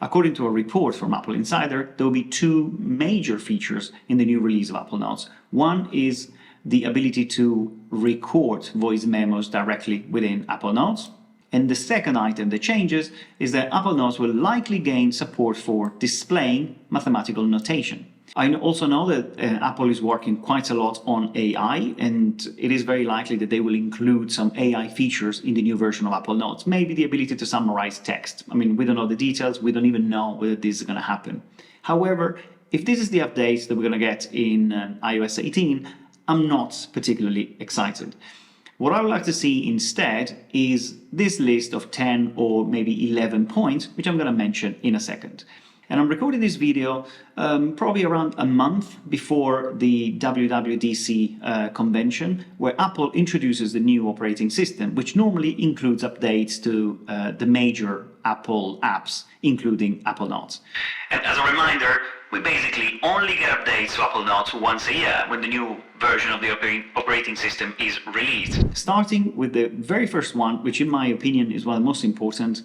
According to a report from Apple Insider, there will be two major features in the new release of Apple Notes. One is the ability to record voice memos directly within Apple Notes. And the second item that changes is that Apple Notes will likely gain support for displaying mathematical notation. I also know that Apple is working quite a lot on AI, and it is very likely that they will include some AI features in the new version of Apple Notes. Maybe the ability to summarize text. I mean, we don't know the details. We don't even know whether this is going to happen. However, if this is the update that we're going to get in iOS 18, I'm not particularly excited. What I would like to see instead is this list of 10 or maybe 11 points, which I'm going to mention in a second. And I'm recording this video probably around a month before the WWDC convention, where Apple introduces the new operating system, which normally includes updates to the major Apple apps, including Apple Notes. And as a reminder, we basically only get updates to Apple Notes once a year when the new version of the operating system is released. Starting with the very first one, which in my opinion is one of the most important,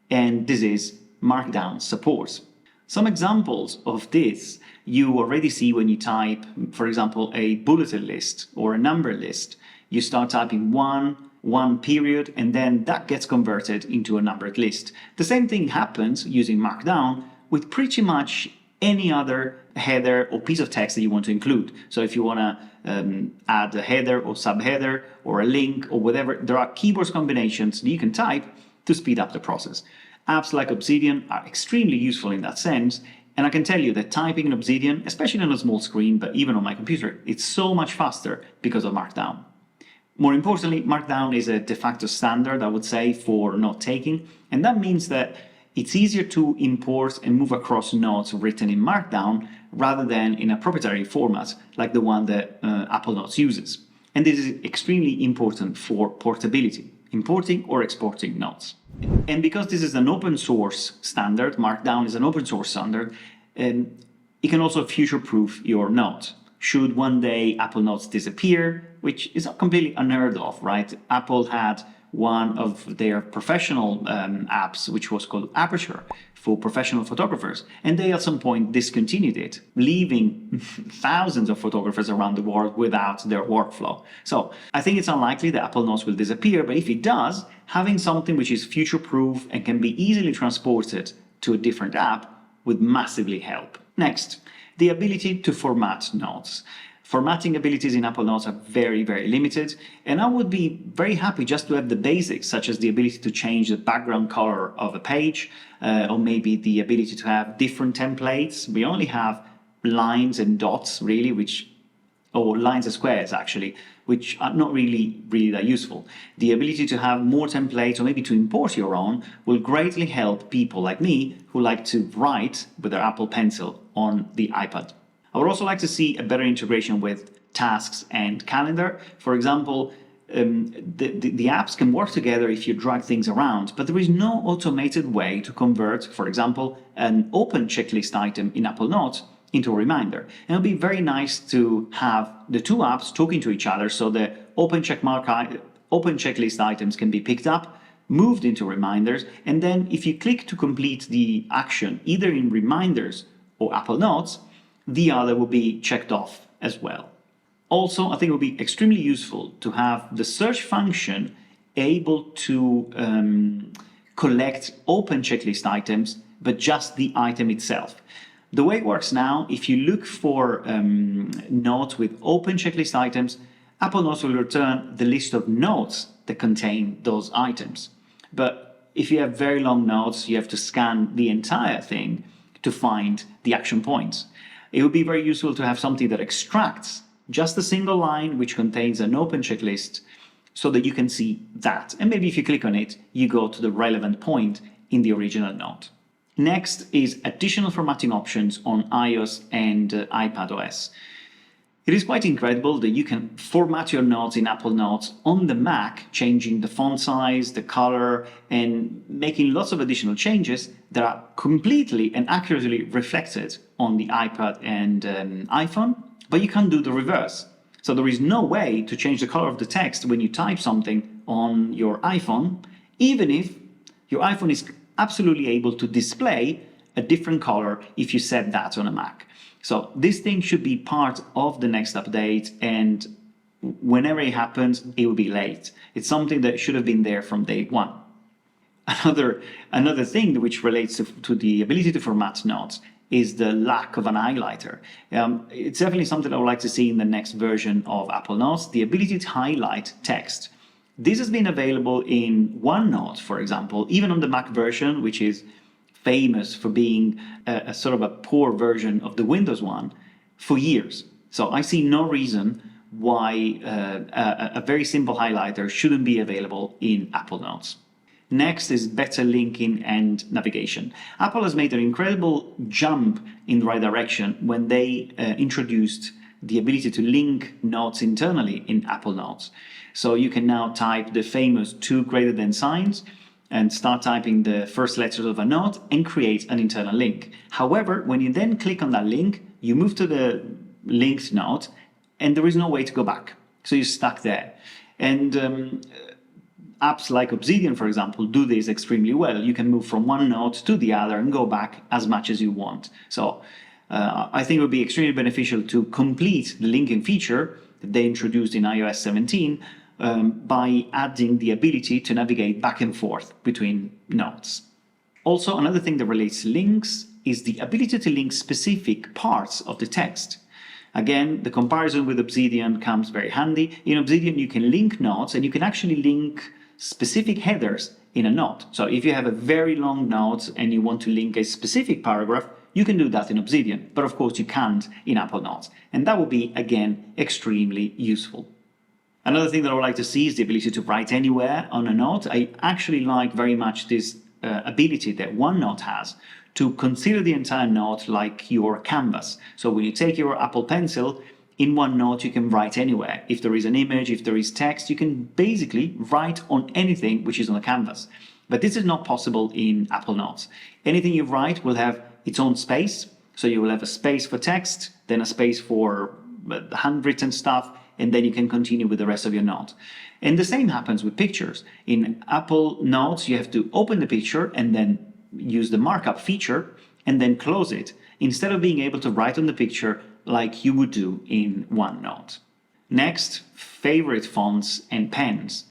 and this is Markdown Support. Some examples of this you already see when you type, for example, a bulleted list or a number list. You start typing one period, and then that gets converted into a numbered list. The same thing happens using Markdown with pretty much any other header or piece of text that you want to include. So if you want to add a header or subheader or a link or whatever, there are keyboard combinations that you can type to speed up the process. Apps like Obsidian are extremely useful in that sense, and I can tell you that typing in Obsidian, especially on a small screen, but even on my computer, it's so much faster because of Markdown. More importantly, Markdown is a de facto standard, I would say, for note-taking, and that means that it's easier to import and move across notes written in Markdown rather than in a proprietary format like the one that Apple Notes uses. And this is extremely important for portability, importing or exporting notes. And because this is an open source standard, Markdown is an open source standard, it can also future-proof your note. Should one day Apple Notes disappear, which is not completely unheard of, right? Apple had one of their professional apps, which was called Aperture, for professional photographers, and they at some point discontinued it, leaving thousands of photographers around the world without their workflow. So I think it's unlikely that Apple Notes will disappear, but if it does, having something which is future-proof and can be easily transported to a different app would massively help. Next, the ability to format notes. Formatting abilities in Apple Notes are very, very limited, and I would be very happy just to have the basics, such as the ability to change the background color of a page, or maybe the ability to have different templates. We only have lines and dots, really, or lines and squares, actually, which are not really that useful. The ability to have more templates, or maybe to import your own, will greatly help people like me who like to write with their Apple Pencil on the iPad. I would also like to see a better integration with tasks and calendar. For example, the apps can work together if you drag things around, but there is no automated way to convert, for example, an open checklist item in Apple Notes into a reminder. And it'll be very nice to have the two apps talking to each other so the open checklist items can be picked up, moved into reminders, and then if you click to complete the action, either in Reminders or Apple Notes, the other will be checked off as well. Also, I think it would be extremely useful to have the search function able to collect open checklist items, but just the item itself. The way it works now, if you look for notes with open checklist items, Apple Notes will return the list of notes that contain those items. But if you have very long notes, you have to scan the entire thing to find the action points. It would be very useful to have something that extracts just a single line which contains an open checklist so that you can see that. And maybe if you click on it, you go to the relevant point in the original note. Next is additional formatting options on iOS and iPadOS. It is quite incredible that you can format your notes in Apple Notes on the Mac, changing the font size, the color, and making lots of additional changes that are completely and accurately reflected on the iPad and iPhone, but you can't do the reverse. So there is no way to change the color of the text when you type something on your iPhone, even if your iPhone is absolutely able to display a different color if you set that on a Mac. So this thing should be part of the next update, and whenever it happens, it will be late. It's something that should have been there from day one. Another thing which relates to the ability to format notes is the lack of an highlighter. It's definitely something I would like to see in the next version of Apple Notes, the ability to highlight text. This has been available in OneNote, for example, even on the Mac version, which is famous for being a sort of a poor version of the Windows one, for years. So I see no reason why a very simple highlighter shouldn't be available in Apple Notes. Next is better linking and navigation. Apple has made an incredible jump in the right direction when they introduced the ability to link notes internally in Apple Notes. So you can now type the famous 2 greater than signs and start typing the first letters of a note and create an internal link. However, when you then click on that link, you move to the linked note and there is no way to go back. So you're stuck there. And apps like Obsidian, for example, do this extremely well. You can move from one note to the other and go back as much as you want. So I think it would be extremely beneficial to complete the linking feature that they introduced in iOS 17 by adding the ability to navigate back and forth between notes. Also, another thing that relates to links is the ability to link specific parts of the text. Again, the comparison with Obsidian comes very handy. In Obsidian, you can link notes and you can actually link specific headers in a note. So if you have a very long note and you want to link a specific paragraph, you can do that in Obsidian, but of course you can't in Apple Notes. And that would be, again, extremely useful. Another thing that I would like to see is the ability to write anywhere on a note. I actually like very much this ability that OneNote has to consider the entire note like your canvas. So when you take your Apple Pencil, in OneNote you can write anywhere. If there is an image, if there is text, you can basically write on anything which is on the canvas. But this is not possible in Apple Notes. Anything you write will have its own space. So you will have a space for text, then a space for handwritten stuff, and then you can continue with the rest of your note. And the same happens with pictures. In Apple Notes, you have to open the picture and then use the markup feature and then close it, instead of being able to write on the picture like you would do in OneNote. Next, favorite fonts and pens.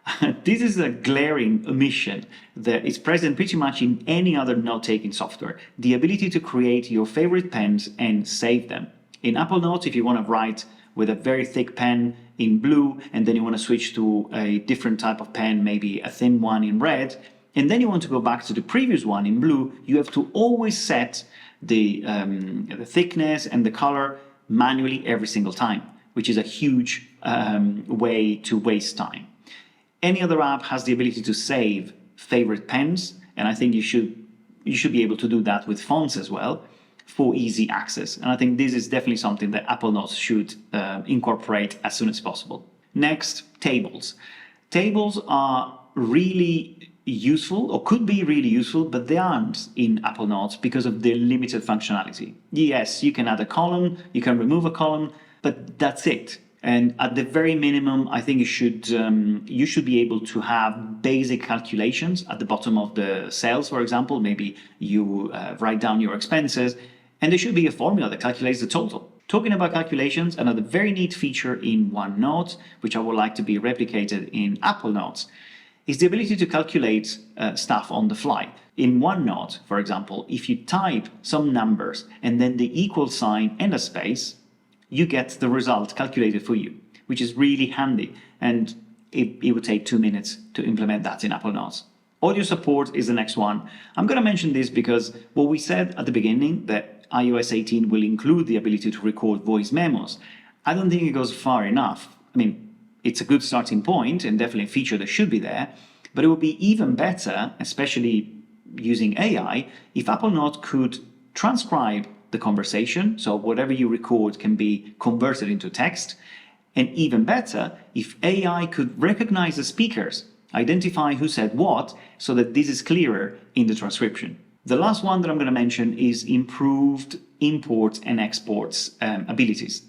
This is a glaring omission that is present pretty much in any other note-taking software. The ability to create your favorite pens and save them. In Apple Notes, if you want to write with a very thick pen in blue, and then you want to switch to a different type of pen, maybe a thin one in red, and then you want to go back to the previous one in blue, you have to always set the thickness and the color manually every single time, which is a huge way to waste time. Any other app has the ability to save favorite pens, and I think you should be able to do that with fonts as well for easy access. And I think this is definitely something that Apple Notes should incorporate as soon as possible. Next, tables. Tables are really useful, or could be really useful, but they aren't in Apple Notes because of their limited functionality. Yes, you can add a column, you can remove a column, but that's it. And at the very minimum, I think you should be able to have basic calculations at the bottom of the cells, for example. Maybe you write down your expenses, and there should be a formula that calculates the total. Talking about calculations, another very neat feature in OneNote, which I would like to be replicated in Apple Notes, is the ability to calculate stuff on the fly. In OneNote, for example, if you type some numbers and then the equal sign and a space, you get the result calculated for you, which is really handy. And it would take 2 minutes to implement that in Apple Notes. Audio support is the next one. I'm going to mention this because what we said at the beginning, that iOS 18 will include the ability to record voice memos, I don't think it goes far enough. I mean, it's a good starting point and definitely a feature that should be there, but it would be even better, especially using AI, if Apple Notes could transcribe the conversation, so whatever you record can be converted into text, and even better, if AI could recognize the speakers, identify who said what, so that this is clearer in the transcription. The last one that I'm going to mention is improved import and exports abilities.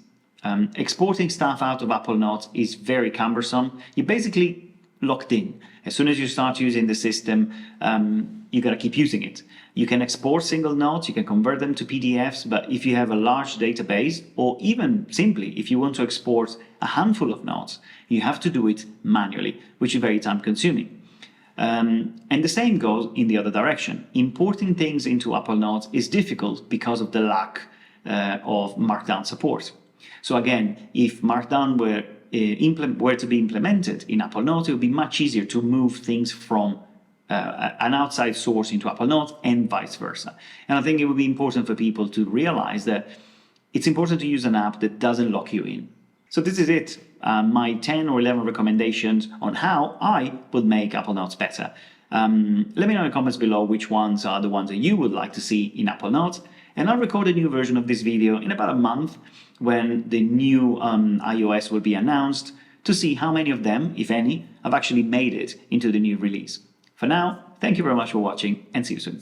Exporting stuff out of Apple Notes is very cumbersome. You're basically locked in. As soon as you start using the system, you got to keep using it. You can export single notes, you can convert them to PDFs, but if you have a large database, or even simply if you want to export a handful of notes, you have to do it manually, which is very time consuming. And the same goes in the other direction. Importing things into Apple Notes is difficult because of the lack of Markdown support. So again, if Markdown were to be implemented in Apple Notes, it would be much easier to move things from an outside source into Apple Notes and vice versa. And I think it would be important for people to realize that it's important to use an app that doesn't lock you in. So this is it, my 10 or 11 recommendations on how I would make Apple Notes better. Let me know in the comments below which ones are the ones that you would like to see in Apple Notes. And I'll record a new version of this video in about a month when the new iOS will be announced to see how many of them, if any, have actually made it into the new release. For now, thank you very much for watching and see you soon.